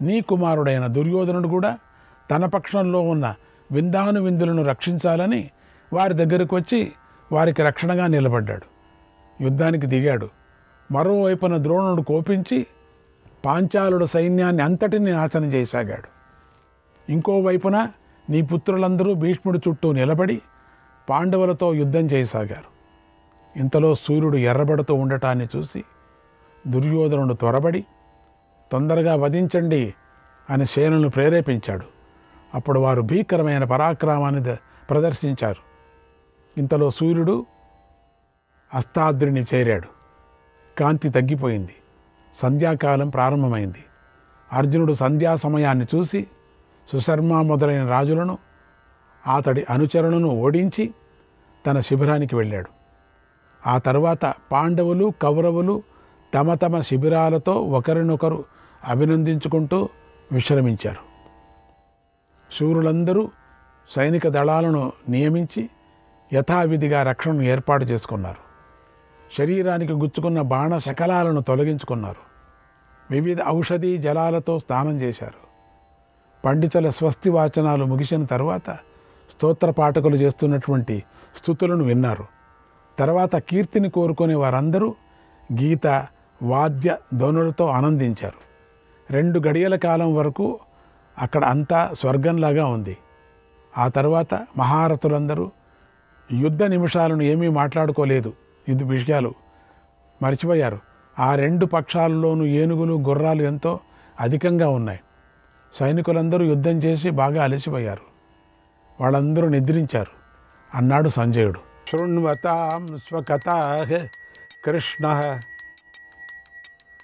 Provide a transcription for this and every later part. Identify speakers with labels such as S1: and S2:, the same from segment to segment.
S1: నీ కుమారుడైన దుర్యోధనుడు కూడా తన పక్షంలో ఉన్న విందాను విందులను రక్షించాలని వారి దగ్గరకు వచ్చి వారికి రక్షణగా నిలబడ్డాడు. యుద్ధానికి దిగాడు. మరోవైపున ద్రోణుడు కోపించి పాంచాలుడు సైన్యాన్ని అంతటిని నాశనం చేసాగాడు. ఇంకోవైపున నీ పుత్రులందరూ భీష్ముడి చుట్టూ నిలబడి పాండవులతో యుద్ధం చేయసాగారు. ఇంతలో సూర్యుడు ఎర్రబడుతూ ఉండటాన్ని చూసి దుర్యోధనుడు త్వరబడి తొందరగా వధించండి అని సేనలను ప్రేరేపించాడు. అప్పుడు వారు భీకరమైన పరాక్రమాన్ని ప్రదర్శించారు. ఇంతలో సూర్యుడు అస్తాద్రిని చేరాడు. కాంతి తగ్గిపోయింది. సంధ్యాకాలం ప్రారంభమైంది. అర్జునుడు సంధ్యా సమయాన్ని చూసి సుశర్మ మొదలైన రాజులను అతడి అనుచరులను ఓడించి తన శిబిరానికి వెళ్ళాడు. ఆ తర్వాత పాండవులు కౌరవులు తమ తమ శిబిరాలతో ఒకరినొకరు అభినందించుకుంటూ విశ్రమించారు. శూరులందరూ సైనిక దళాలను నియమించి యథావిధిగా రక్షణను ఏర్పాటు చేసుకున్నారు. శరీరానికి గుచ్చుకున్న బాణ శకలాలను తొలగించుకున్నారు. వివిధ ఔషధీ జలాలతో స్నానం చేశారు. పండితుల స్వస్తి వాచనాలు ముగిసిన తర్వాత స్తోత్ర పాఠకులు చేస్తున్నటువంటి స్తుతులను విన్నారు. తర్వాత కీర్తిని కోరుకునే వారందరూ గీత వాద్య ధ్వనులతో ఆనందించారు. 2 గడియల కాలం వరకు అక్కడ అంతా స్వర్గంలాగా ఉంది. ఆ తర్వాత మహారథులందరూ యుద్ధ నిమిషాలను ఏమీ మాట్లాడుకోలేదు. యుద్ధ విషయాలు మర్చిపోయారు. ఆ 2 పక్షాలలోనూ ఏనుగులు గుర్రాలు ఎంతో అధికంగా ఉన్నాయి. సైనికులందరూ యుద్ధం చేసి బాగా అలసిపోయారు. వాళ్ళందరూ నిద్రించారు. అన్నాడు సంజయుడు, శృణ్వతాం స్వకథాః కృష్ణః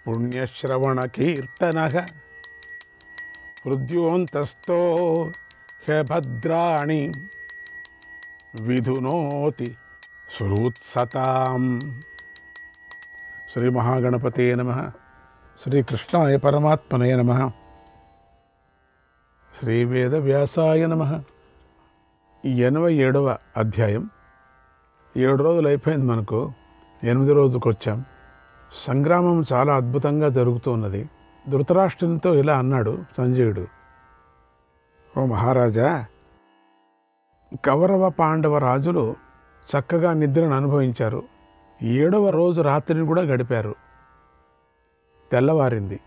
S1: పుణ్యశ్రవణ కీర్తనః హృద్యోంతస్థో హ్యభద్రాణి విధునోతి సుహృత్సతాం. శ్రీ మహాగణపతే నమః. శ్రీకృష్ణాయ పరమాత్మనే నమః. శ్రీ వేదవ్యాసాయ నమః. 87వ అధ్యాయం. 7 రోజులు అయిపోయింది మనకు. 8వ రోజుకు వచ్చాం. సంగ్రామం చాలా అద్భుతంగా జరుగుతున్నది. ధృతరాష్ట్రునితో ఇలా అన్నాడు సంజయుడు, ఓ మహారాజా, కౌరవ పాండవ రాజులు చక్కగా నిద్రను అనుభవించారు. 7వ రోజు రాత్రిని కూడా గడిపారు. తెల్లవారింది.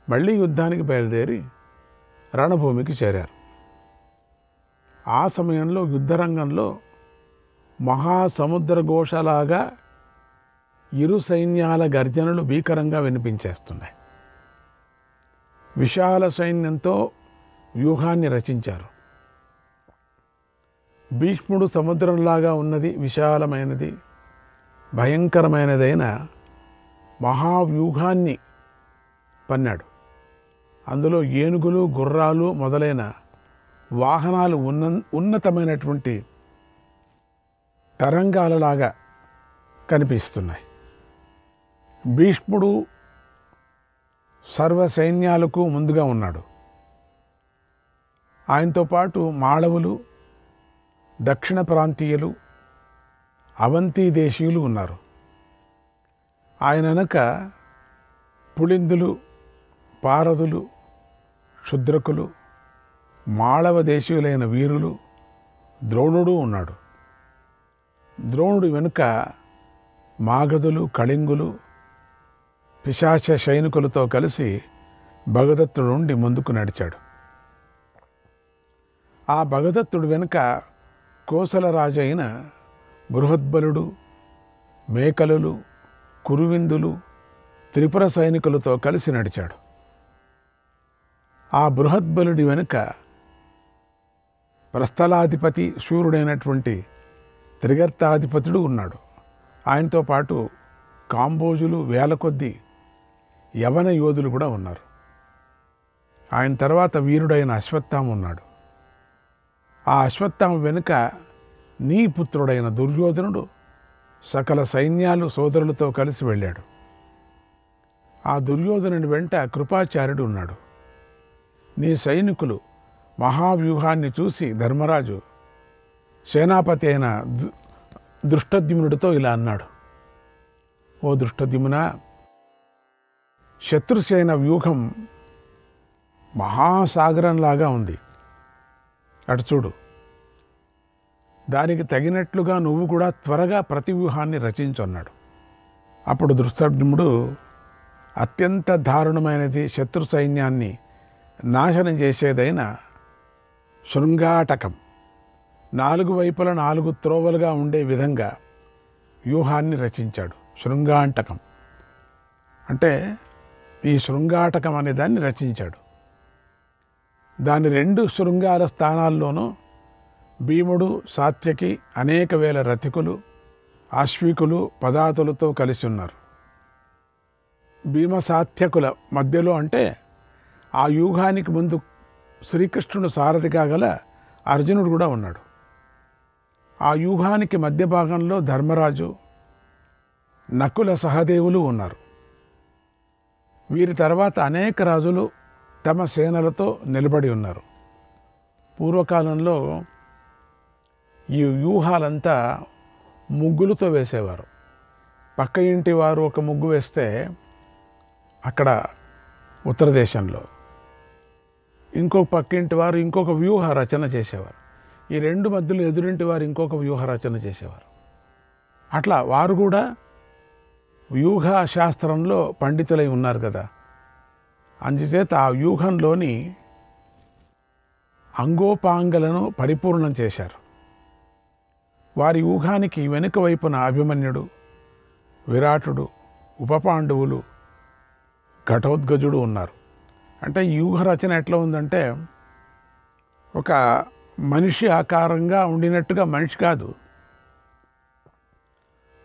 S1: మళ్ళీ యుద్ధానికి బయలుదేరి రణభూమికి చేరారు. ఆ సమయంలో యుద్ధరంగంలో మహాసముద్ర ఘోషలాగా ఇరు సైన్యాల గర్జనలు భీకరంగా వినిపించేస్తున్నాయి. విశాల సైన్యంతో వ్యూహాన్ని రచించారు. భీష్ముడు సముద్రంలాగా ఉన్నది, విశాలమైనది, భయంకరమైనదైన మహావ్యూహాన్ని పన్నాడు. అందులో ఏనుగులు గుర్రాలు మొదలైన వాహనాలు ఉన్నతమైనటువంటి తరంగాలలాగా కనిపిస్తున్నాయి. భీష్ముడు సర్వ సైన్యాలకు ముందుగా ఉన్నాడు. ఆయనతో పాటు మాళవులు, దక్షిణ ప్రాంతీయులు, అవంతి దేశీయులు ఉన్నారు. ఆయన వెనక పుళిందులు, పారదులు, క్షుద్రకులు, మాళవ దేశీయులైన వీరులు, ద్రోణుడు ఉన్నాడు. ద్రోణుడు వెనుక మాగధులు, కళింగులు, పిశాచ సైనికులతో కలిసి భగదత్తుడు నుండి ముందుకు నడిచాడు. ఆ భగదత్తుడు వెనుక కోసలరాజు అయిన బృహద్బలుడు, మేకలులు, కురువిందులు, త్రిపుర సైనికులతో కలిసి నడిచాడు. ఆ బృహద్బలుడి వెనుక ప్రస్థలాధిపతి శూరుడైనటువంటి త్రిగర్తాధిపతుడు ఉన్నాడు. ఆయనతో పాటు కాంబోజులు, వేల కొద్దీ యవన యోధులు కూడా ఉన్నారు. ఆయన తర్వాత వీరుడైన అశ్వత్థామ ఉన్నాడు. ఆ అశ్వత్థామ వెనుక నీ పుత్రుడైన దుర్యోధనుడు సకల సైన్యాలు సోదరులతో కలిసి వెళ్ళాడు. ఆ దుర్యోధనుడి వెంట కృపాచార్యుడు ఉన్నాడు. నీ సైనికులు మహావ్యూహాన్ని చూసి ధర్మరాజు సేనాపతి అయిన దృష్టద్యుమ్నుడితో ఇలా అన్నాడు, ఓ దృష్టద్యుమ్న, శత్రుసేన వ్యూహం మహాసాగరంలాగా ఉంది. అటు చూడు. దానికి తగినట్లుగా నువ్వు కూడా త్వరగా ప్రతివ్యూహాన్ని రచించు అన్నాడు. అప్పుడు ధృష్టద్యుమ్నుడు అత్యంత దారుణమైనది, శత్రు సైన్యాన్ని నాశనం చేసేదైన శృంగాటకం, 4 వైపుల 4 త్రోవలుగా ఉండే విధంగా వ్యూహాన్ని రచించాడు. శృంగాంటకం అంటే ఈ శృంగాటకం అనే దాన్ని రచించాడు. దాని 2 శృంగాల స్థానాల్లోనూ భీముడు, సాత్యకి, అనేక వేల రథికులు, ఆశ్వికులు, పదాతులతో కలిసి ఉన్నారు. భీమసాత్యకుల మధ్యలో అంటే ఆ వ్యూహానికి ముందు శ్రీకృష్ణుడు సారథిగా గల అర్జునుడు కూడా ఉన్నాడు. ఆ వ్యూహానికి మధ్య భాగంలో ధర్మరాజు, నకుల, సహదేవులు ఉన్నారు. వీరి తర్వాత అనేక రాజులు తమ సేనలతో నిలబడి ఉన్నారు. పూర్వకాలంలో ఈ వ్యూహాలంతా ముగ్గులతో వేసేవారు. పక్క ఇంటి వారు ఒక ముగ్గు వేస్తే అక్కడ ఉత్తర దేశంలో ఇంకొక పక్కింటి వారు ఇంకొక వ్యూహ రచన చేసేవారు. ఈ 2 మధ్యలో ఎదురింటి వారు ఇంకొక వ్యూహ రచన చేసేవారు. అట్లా వారు కూడా వ్యూహ శాస్త్రంలో పండితులై ఉన్నారు కదా. అందుచేత ఆ వ్యూహంలోని అంగోపాంగలను పరిపూర్ణం చేశారు. వారి వ్యూహానికి వెనుక వైపున అభిమన్యుడు, విరాటుడు, ఉపపాండవులు, ఘటోద్గజుడు ఉన్నారు. అంటే ఈ వ్యూహ రచన ఎట్లా ఉందంటే ఒక మనిషి ఆకారంగా ఉండినట్టుగా, మనిషి కాదు,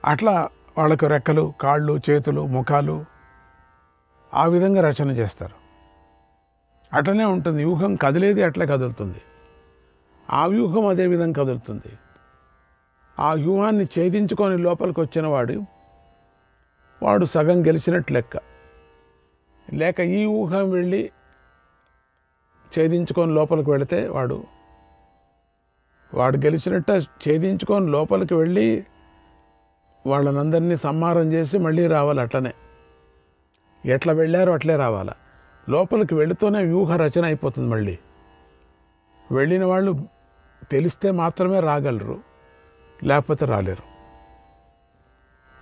S1: అట్లా వాళ్ళకు రెక్కలు, కాళ్ళు, చేతులు, ముఖాలు ఆ విధంగా రచన చేస్తారు. అట్లనే ఉంటుంది వ్యూహం. కదిలేది అట్లే కదులుతుంది. ఆ వ్యూహం అదే విధంగా కదులుతుంది. ఆ వ్యూహాన్ని ఛేదించుకొని లోపలికి వచ్చిన వాడు సగం గెలిచినట్టు లెక్క. లేక ఈ వ్యూహం వెళ్ళి ఛేదించుకొని లోపలికి వెళితే వాడు గెలిచినట్టు. ఛేదించుకొని లోపలికి వెళ్ళి వాళ్ళనందరినీ సంహారం చేసి మళ్ళీ రావాలి. అట్లనే ఎట్లా వెళ్ళారో అట్లే రావాలా. లోపలికి వెళుతూనే వ్యూహ రచన అయిపోతుంది. మళ్ళీ వెళ్ళిన వాళ్ళు తెలిస్తే మాత్రమే రాగలరు, లేకపోతే రాలేరు.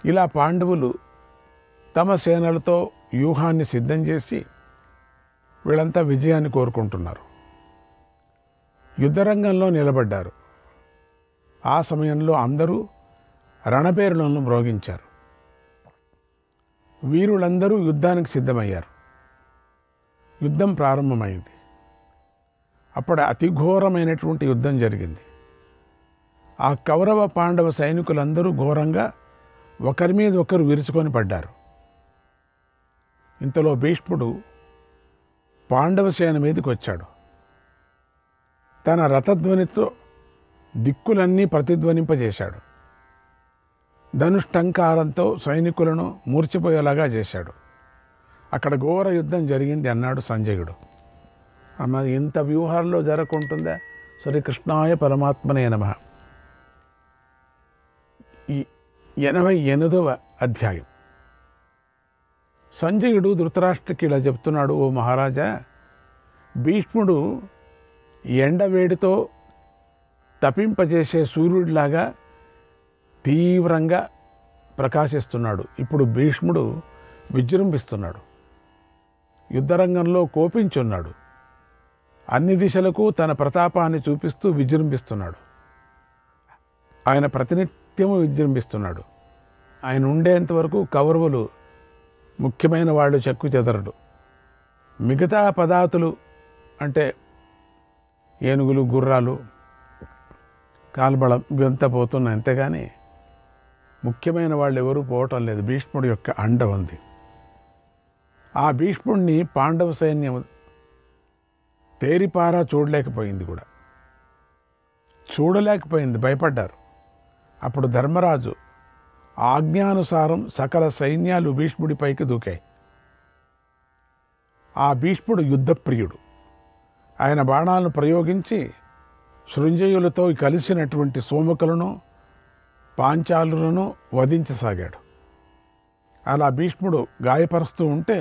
S1: ఇలా పాండవులు తమ సేనలతో వ్యూహాన్ని సిద్ధం చేసి వీళ్ళంతా విజయాన్ని కోరుకుంటున్నారు. యుద్ధరంగంలో నిలబడ్డారు. ఆ సమయంలో అందరూ రణపేరులను మ్రోగించారు. వీరులందరూ యుద్ధానికి సిద్ధమయ్యారు. యుద్ధం ప్రారంభమైంది. అప్పుడు అతి ఘోరమైనటువంటి యుద్ధం జరిగింది. ఆ కౌరవ పాండవ సైనికులందరూ ఘోరంగా ఒకరి మీద ఒకరు విరుచుకొని పడ్డారు. ఇంతలో భీష్ముడు పాండవ సేన మీదకి వచ్చాడు. తన రథధ్వనితో దిక్కులన్నీ ప్రతిధ్వనింపజేశాడు. ధనుష్టంకారంతో సైనికులను మూర్చిపోయేలాగా చేశాడు. అక్కడ ఘోర యుద్ధం జరిగింది అన్నాడు సంజయుడు. అన్నది ఇంత వ్యూహాల్లో జరగకుంటుందా? శ్రీకృష్ణాయ పరమాత్మనే నమః. ఈ 88వ అధ్యాయం. సంజయుడు ధృతరాష్ట్రకి ఇలా చెప్తున్నాడు, ఓ మహారాజా, భీష్ముడు ఎండవేడితో తపింపజేసే సూర్యుడిలాగా తీవ్రంగా ప్రకాశిస్తున్నాడు. ఇప్పుడు భీష్ముడు విజృంభిస్తున్నాడు. యుద్ధరంగంలో కోపించున్నాడు. అన్ని దిశలకు తన ప్రతాపాన్ని చూపిస్తూ విజృంభిస్తున్నాడు. ఆయన ప్రతినిత్యము విజృంభిస్తున్నాడు. ఆయన ఉండేంతవరకు కౌరవులు ముఖ్యమైన వాళ్ళు చెక్కు చెదరడు. మిగతా పదాతులు అంటే ఏనుగులు, గుర్రాలు, కాల్బళం ఇవంతా పోతున్నాయి. అంతేగాని ముఖ్యమైన వాళ్ళు ఎవరూ పోవటం లేదు. భీష్ముడి యొక్క అండ ఉంది. ఆ భీష్ముడిని పాండవ సైన్యం తేరిపారా చూడలేకపోయింది కూడా. భయపడ్డారు. అప్పుడు ధర్మరాజు ఆజ్ఞానుసారం సకల సైన్యాలు భీష్ముడిపైకి దూకాయి. ఆ భీష్ముడు యుద్ధప్రియుడు. ఆయన బాణాలను ప్రయోగించి శృంజయులతో కలిసినటువంటి సోముకులను, పాంచాలులను వధించసాగాడు. అలా భీష్ముడు గాయపరుస్తూ ఉంటే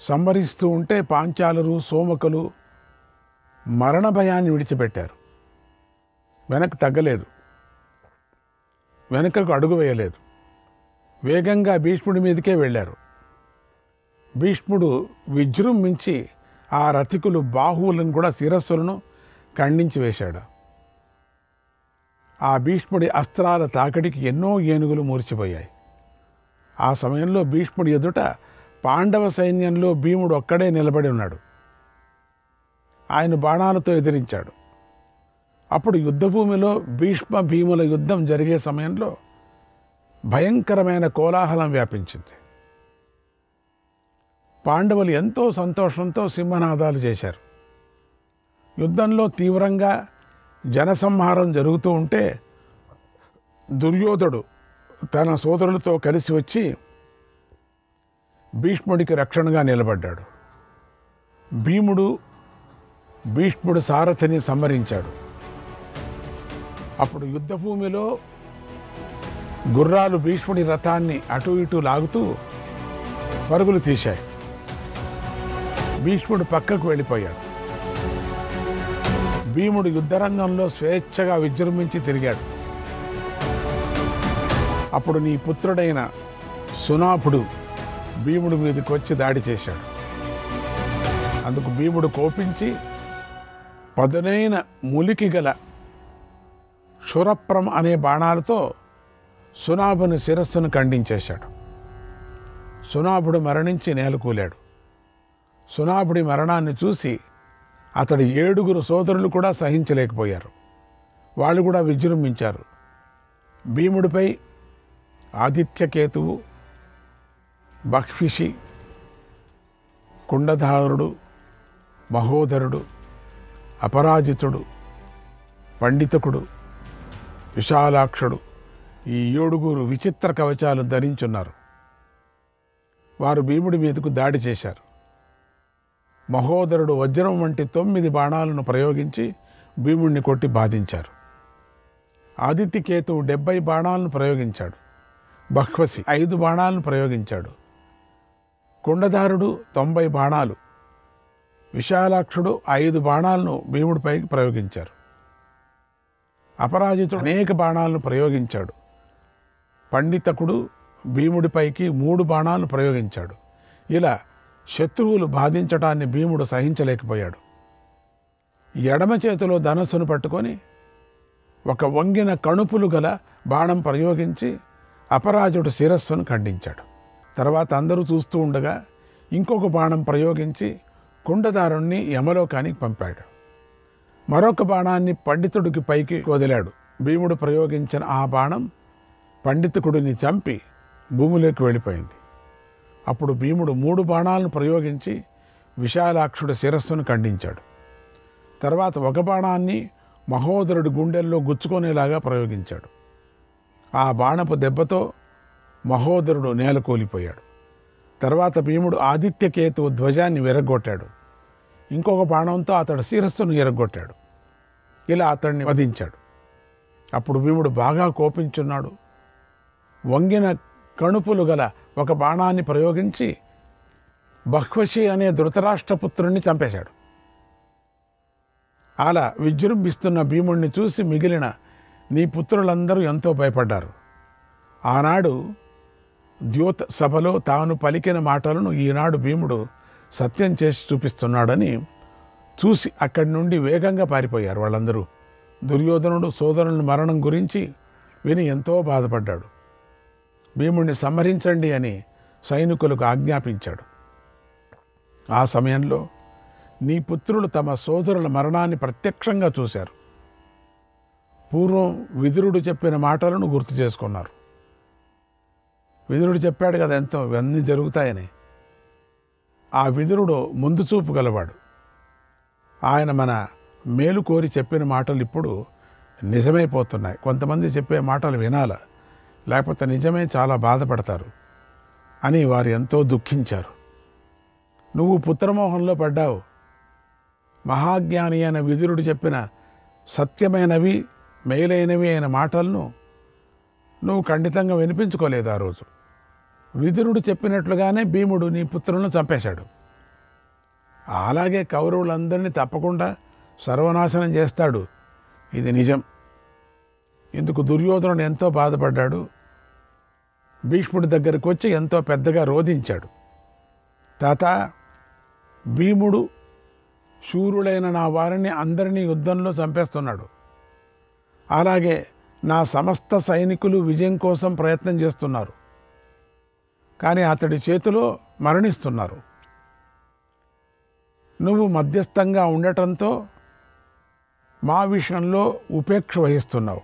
S1: సంహరిస్తూ ఉంటే పాంచాలురు, సోమకులు మరణ భయాన్ని విడిచిపెట్టారు. వెనక్కి తగ్గలేదు, వెనకకు అడుగు వేయలేదు. వేగంగా భీష్ముడి మీదకే వెళ్ళారు. భీష్ముడు విజృంభించి ఆ రథికులు బాహువులను కూడా శిరస్సులను ఖండించి వేశాడు. ఆ భీష్ముడి అస్త్రాల తాకిడికి ఎన్నో ఏనుగులు మూర్చిపోయాయి. ఆ సమయంలో భీష్ముడి ఎదుట పాండవ సైన్యంలో భీముడు ఒక్కడే నిలబడి ఉన్నాడు. ఆయన బాణాలతో ఎదిరించాడు. అప్పుడు యుద్ధభూమిలో భీష్మ భీముల యుద్ధం జరిగే సమయంలో భయంకరమైన కోలాహలం వ్యాపించింది. పాండవులు ఎంతో సంతోషంతో సింహనాదాలు చేశారు. యుద్ధంలో తీవ్రంగా జనసంహారం జరుగుతూ ఉంటే దుర్యోధనుడు తన సోదరులతో కలిసి వచ్చి భీష్ముడికి రక్షణగా నిలబడ్డాడు. భీష్ముడు సారథిని సంహరించాడు. అప్పుడు యుద్ధభూమిలో గుర్రాలు భీష్ముడి రథాన్ని అటు ఇటు లాగుతూ పరుగులు తీశాయి. భీష్ముడు పక్కకు వెళ్ళిపోయాడు. భీముడు యుద్ధరంగంలో స్వేచ్ఛగా విజృంభించి తిరిగాడు. అప్పుడు నీ పుత్రుడైన సునాభుడు భీముడి మీదకి వచ్చి దాడి చేశాడు. అందుకు భీముడు కోపించి పదునైన ములికి గల శూరప్రం అనే బాణాలతో సునాభుని శిరస్సును ఖండించేశాడు. సునాభుడు మరణించి నేలకూలాడు. సునాభుడి మరణాన్ని చూసి అతడి 7 సోదరులు కూడా సహించలేకపోయారు. వాళ్ళు కూడా విజృంభించారు. భీముడిపై ఆదిత్యకేతువు, బహ్విషి, కుండధారుడు, మహోదరుడు, అపరాజితుడు, పండితకుడు, విశాలాక్షుడు ఈ 7 విచిత్ర కవచాలు ధరించున్నారు. వారు భీముడి మీదకు దాడి చేశారు. మహోదరుడు వజ్రం వంటి 9 బాణాలను ప్రయోగించి భీముడిని కొట్టి బాధించారు. ఆదిత్యకేతువు 70 బాణాలను ప్రయోగించాడు. బహ్వసి 5 బాణాలను ప్రయోగించాడు. కుండధారుడు 90 బాణాలు, విశాలాక్షుడు 5 బాణాలను భీముడిపైకి ప్రయోగించారు. అపరాజితుడు అనేక బాణాలను ప్రయోగించాడు. పండితకుడు భీముడిపైకి 3 బాణాలను ప్రయోగించాడు. ఇలా శత్రువులు బాధించటాన్ని భీముడు సహించలేకపోయాడు. ఎడమ చేతిలో ధనస్సును పట్టుకొని ఒక వంగిన కణుపులు గల బాణం ప్రయోగించి అపరాజుడు శిరస్సును ఖండించాడు. తర్వాత అందరూ చూస్తూ ఉండగా ఇంకొక బాణం ప్రయోగించి కుండధారుణ్ణి యమలోకానికి పంపాడు. మరొక బాణాన్ని పండితుడికి పైకి వదిలాడు. భీముడు ప్రయోగించిన ఆ బాణం పండితుకుడిని చంపి భూమిలోకి వెళ్ళిపోయింది. అప్పుడు భీముడు 3 బాణాలను ప్రయోగించి విశాలాక్షుడి శిరస్సును ఖండించాడు. తర్వాత ఒక బాణాన్ని మహోదరుడి గుండెల్లో గుచ్చుకునేలాగా ప్రయోగించాడు. ఆ బాణపు దెబ్బతో మహోదరుడు నేలకూలిపోయాడు. తర్వాత భీముడు ఆదిత్యకేతువు ధ్వజాన్ని విరగ్గొట్టాడు. ఇంకొక బాణంతో అతడు శిరస్సును ఎరగొట్టాడు. ఇలా అతడిని వధించాడు. అప్పుడు భీముడు బాగా కోపించున్నాడు. వంగిన కణుపులు గల ఒక బాణాన్ని ప్రయోగించి బహ్వషి అనే ధృతరాష్ట్రపుత్రుణ్ణి చంపేశాడు. అలా విజృంభిస్తున్న భీముడిని చూసి మిగిలిన నీ పుత్రులందరూ ఎంతో భయపడ్డారు. ఆనాడు ద్యోత సభలో తాను పలికిన మాటలను ఈనాడు భీముడు సత్యం చేసి చూపిస్తున్నాడని చూసి అక్కడి నుండి వేగంగా పారిపోయారు వాళ్ళందరూ. దుర్యోధనుడు సోదరుల మరణం గురించి విని ఎంతో బాధపడ్డాడు. భీముడిని సంహరించండి అని సైనికులకు ఆజ్ఞాపించాడు. ఆ సమయంలో నీ పుత్రులు తమ సోదరుల మరణాన్ని ప్రత్యక్షంగా చూశారు. పూర్వం విదురుడు చెప్పిన మాటలను గుర్తు చేసుకున్నారు. విదురుడు చెప్పాడు కదా ఎంతో ఇవన్నీ జరుగుతాయని. ఆ విదురుడు ముందు చూపు గలవాడు. ఆయన మన మేలు కోరి చెప్పిన మాటలు ఇప్పుడు నిజమైపోతున్నాయి. కొంతమంది చెప్పే మాటలు వినాల, లేకపోతే నిజమే చాలా బాధపడతారు అని వారు ఎంతో దుఃఖించారు. నువ్వు పుత్రమోహంలో పడ్డావు. మహాజ్ఞాని అయిన విదురుడు చెప్పిన సత్యమైనవి మేలైనవి అయిన మాటలను నువ్వు ఖండితంగా వినిపించుకోలేదు. ఆ రోజు విదురుడు చెప్పినట్లుగానే భీముడు నీ పుత్రులను చంపేశాడు. అలాగే కౌరవులందరినీ తప్పకుండా సర్వనాశనం చేస్తాడు. ఇది నిజం. ఇందుకు దుర్యోధనుడు ఎంతో బాధపడ్డాడు. భీష్ముడి దగ్గరికి వచ్చి ఎంతో పెద్దగా రోధించాడు. తాత, భీముడు శూరులైన నా వారిని అందరినీ యుద్ధంలో చంపేస్తున్నాడు. అలాగే నా సమస్త సైనికులు విజయం కోసం ప్రయత్నం చేస్తున్నారు, కానీ అతడి చేతిలో మరణిస్తున్నారు. నువ్వు మధ్యస్థంగా ఉండటంతో మా విషయంలో ఉపేక్ష వహిస్తున్నావు.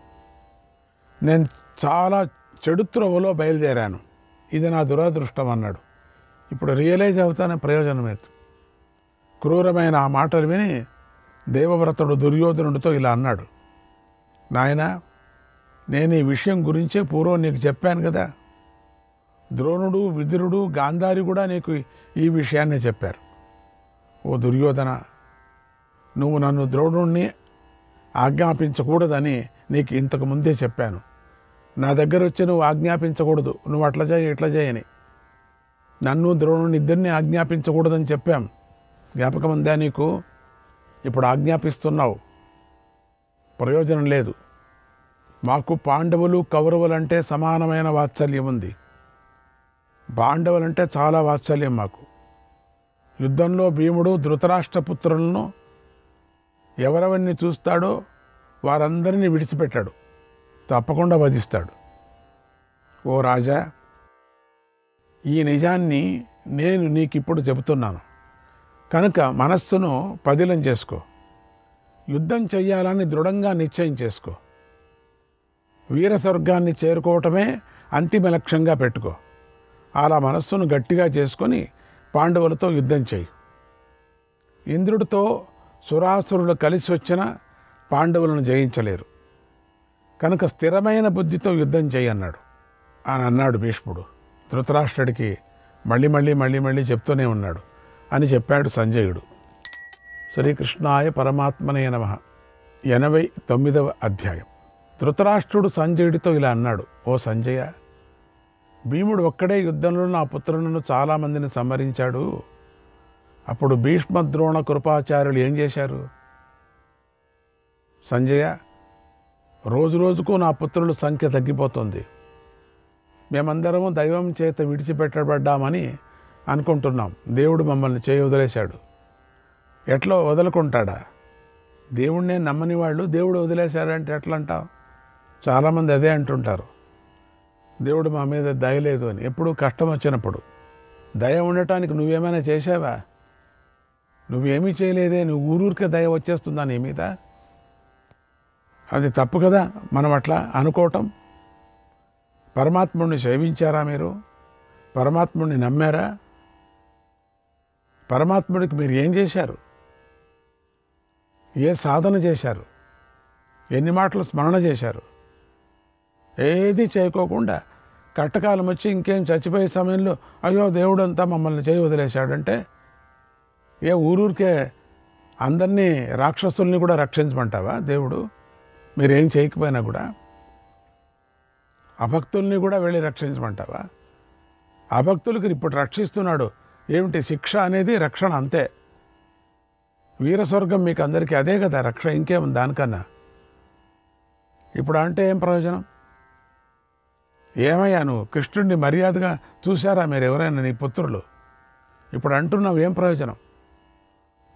S1: నేను చాలా చెడు త్రోవలో బయలుదేరాను. ఇది నా దురదృష్టం అన్నాడు. ఇప్పుడు రియలైజ్ అవుతానే ప్రయోజనమే. క్రూరమైన ఆ మాటలు విని దేవవ్రతుడు దుర్యోధనుడితో ఇలా అన్నాడు. నాయనా, నేను ఈ విషయం గురించే పూర్వం నీకు చెప్పాను కదా. ద్రోణుడు, విదురుడు, గాంధారి కూడా నీకు ఈ విషయాన్నే చెప్పారు. ఓ దుర్యోధన, నువ్వు నన్ను ద్రోణుణ్ణి ఆజ్ఞాపించకూడదని నీకు ఇంతకు ముందే చెప్పాను. నా దగ్గర వచ్చి నువ్వు ఆజ్ఞాపించకూడదు, నువ్వు అట్లా చేయి ఇట్లా చేయని. నన్ను ద్రోణుని ఇద్దరిని ఆజ్ఞాపించకూడదని చెప్పాం. జ్ఞాపకం ఉందా నీకు? ఇప్పుడు ఆజ్ఞాపిస్తున్నావు, ప్రయోజనం లేదు. మాకు పాండవులు కౌరవులంటే సమానమైన వాత్సల్యం ఉంది. పాండవులంటే చాలా వాత్సల్యం మాకు. యుద్ధంలో భీముడు ధృతరాష్ట్రపుత్రులను ఎవరెవరిని చూస్తాడో వారందరినీ విడిచిపెట్టాడు, తప్పకుండా వధిస్తాడు. ఓ రాజా, ఈ నిజాన్ని నేను నీకిప్పుడు చెబుతున్నాను కనుక మనస్సును పదిలం చేసుకో. యుద్ధం చెయ్యాలని దృఢంగా నిశ్చయం చేసుకో. వీర స్వర్గాన్ని చేరుకోవటమే అంతిమ లక్ష్యంగా పెట్టుకో. అలా మనస్సును గట్టిగా చేసుకొని పాండవులతో యుద్ధం చేయి. ఇంద్రుడితో సురాసురులు కలిసి వచ్చిన పాండవులను జయించలేరు కనుక స్థిరమైన బుద్ధితో యుద్ధం చేయన్నాడు అని అన్నాడు భీష్ముడు. ధృతరాష్ట్రుడికి మళ్ళీ చెప్తూనే ఉన్నాడు అని చెప్పాడు సంజయుడు. శ్రీకృష్ణాయ పరమాత్మనే నమః. 89వ అధ్యాయం. ధృతరాష్ట్రుడు సంజయుడితో ఇలా అన్నాడు. ఓ సంజయ, భీముడు ఒక్కడే యుద్ధంలో నా పుత్రులను చాలామందిని సంహరించాడు. అప్పుడు భీష్మ, ద్రోణ, కృపాచార్యులు ఏం చేశారు? సంజయ, రోజు రోజుకు నా పుత్రుల సంఖ్య తగ్గిపోతుంది. మేమందరము దైవం చేత విడిచిపెట్టబడ్డామని అనుకుంటున్నాం. దేవుడు మమ్మల్ని చేయి వదిలేశాడు. ఎట్లా వదులుకుంటాడా? దేవుడినే నమ్మని వాళ్ళు దేవుడు వదిలేశాడంటే ఎట్లా అంటావు? చాలామంది అదే అంటుంటారు, దేవుడు మా మీద దయ లేదు అని. ఎప్పుడు కష్టం వచ్చినప్పుడు దయ ఉండటానికి నువ్వేమైనా చేసావా? నువ్వేమీ చేయలేదే, నువ్వు ఊరూరికే దయ వచ్చేస్తుందా నీ మీద? అది తప్పు కదా మనం అట్లా అనుకోవటం. పరమాత్ముడిని సేవించారా మీరు? పరమాత్ముడిని నమ్మారా? పరమాత్ముడికి మీరు ఏం చేశారు? ఏ సాధన చేశారు? ఎన్ని మాటలు స్మరణ చేశారు? ఏది చేయకోకుండా కట్టకాలం వచ్చి ఇంకేం చచ్చిపోయే సమయంలో అయ్యో దేవుడు అంతా మమ్మల్ని చేయి వదిలేశాడంటే ఏ ఊరూరికే అందరినీ రాక్షసుల్ని కూడా రక్షించమంటావా దేవుడు? మీరేం చేయకపోయినా కూడా అభక్తుల్ని కూడా వెళ్ళి రక్షించమంటావా? అభక్తులకి ఇప్పుడు రక్షిస్తున్నాడు. ఏమిటి శిక్ష అనేది? రక్షణ అంతే. వీరస్వర్గం మీకు అందరికీ అదే కదా రక్షణ, ఇంకేముంది దానికన్నా? ఇప్పుడు అంటే ఏం ప్రయోజనం? ఏమయ్యా, నువ్వు కృష్ణుడిని మర్యాదగా చూశారా మీరు ఎవరైనా నీ పుత్రులు? ఇప్పుడు అంటున్నావు ఏం ప్రయోజనం?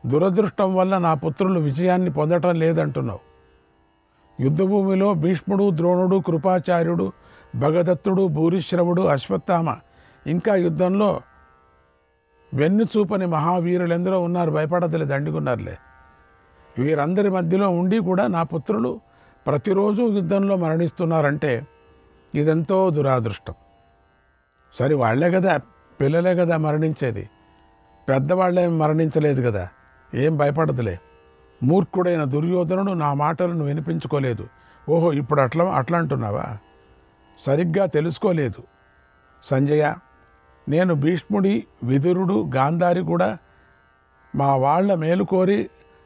S1: దురదృష్టం వల్ల నా పుత్రులు విజయాన్ని పొందటం లేదంటున్నావు. యుద్ధభూమిలో భీష్ముడు, ద్రోణుడు, కృపాచార్యుడు, భగదత్తుడు, భూరిశ్రవుడు, అశ్వత్థామ, ఇంకా యుద్ధంలో వెన్నుచూపని మహావీరులెందరో ఉన్నారు. భయపడతలే, దండిగున్నారులే. వీరందరి మధ్యలో ఉండి కూడా నా పుత్రులు ప్రతిరోజు యుద్ధంలో మరణిస్తున్నారంటే ఇదెంతో దురాదృష్టం. సరే, వాళ్లే కదా, పిల్లలే కదా మరణించేది, పెద్దవాళ్లే మరణించలేదు కదా, ఏం భయపడదులే. మూర్ఖుడైన దుర్యోధనుడు నా మాటలను వినిపించుకోలేదు. ఓహో, ఇప్పుడు అట్లా అంటున్నావా? సరిగ్గా తెలుసుకోలేదు. సంజయ, నేను భీష్ముడి, విదురుడు, గాంధారి కూడా మా వాళ్ళ మేలు కోరి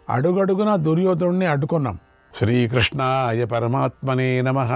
S1: అడుగడుగునా దుర్యోధనుడిని అడ్డుకున్నాం. శ్రీకృష్ణాయ పరమాత్మనే నమః.